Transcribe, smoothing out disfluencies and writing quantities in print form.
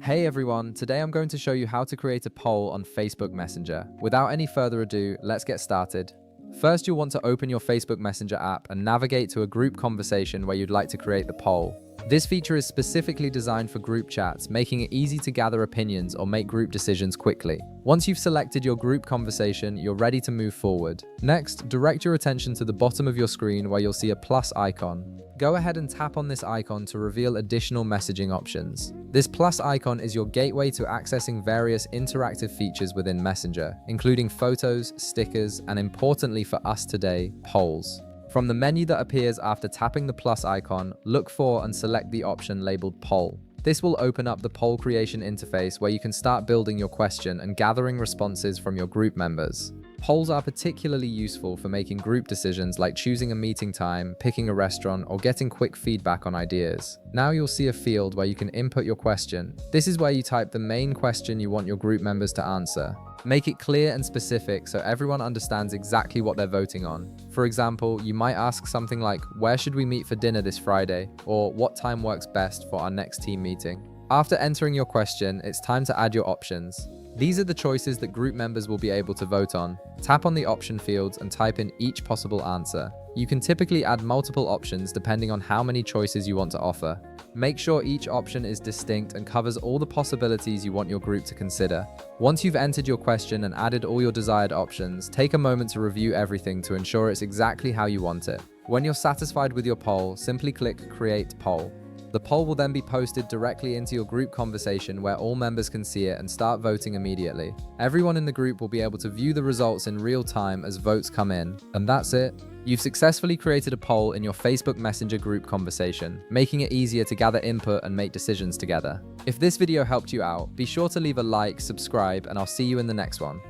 Hey everyone, today I'm going to show you how to create a poll on Facebook Messenger. Without any further ado, let's get started. First, you'll want to open your Facebook Messenger app and navigate to a group conversation where you'd like to create the poll. This feature is specifically designed for group chats, making it easy to gather opinions or make group decisions quickly. Once you've selected your group conversation, you're ready to move forward. Next, direct your attention to the bottom of your screen where you'll see a plus icon. Go ahead and tap on this icon to reveal additional messaging options. This plus icon is your gateway to accessing various interactive features within Messenger, including photos, stickers, and importantly for us today, polls. From the menu that appears after tapping the plus icon, look for and select the option labeled Poll. This will open up the poll creation interface where you can start building your question and gathering responses from your group members. Polls are particularly useful for making group decisions like choosing a meeting time, picking a restaurant, or getting quick feedback on ideas. Now you'll see a field where you can input your question. This is where you type the main question you want your group members to answer. Make it clear and specific so everyone understands exactly what they're voting on. For example, you might ask something like, "Where should we meet for dinner this Friday?" or "What time works best for our next team meeting?" After entering your question, it's time to add your options. These are the choices that group members will be able to vote on. Tap on the option fields and type in each possible answer. You can typically add multiple options depending on how many choices you want to offer. Make sure each option is distinct and covers all the possibilities you want your group to consider. Once you've entered your question and added all your desired options, take a moment to review everything to ensure it's exactly how you want it. When you're satisfied with your poll, simply click Create Poll. The poll will then be posted directly into your group conversation where all members can see it and start voting immediately. Everyone in the group will be able to view the results in real time as votes come in. And that's it. You've successfully created a poll in your Facebook Messenger group conversation, making it easier to gather input and make decisions together. If this video helped you out, be sure to leave a like, subscribe, and I'll see you in the next one.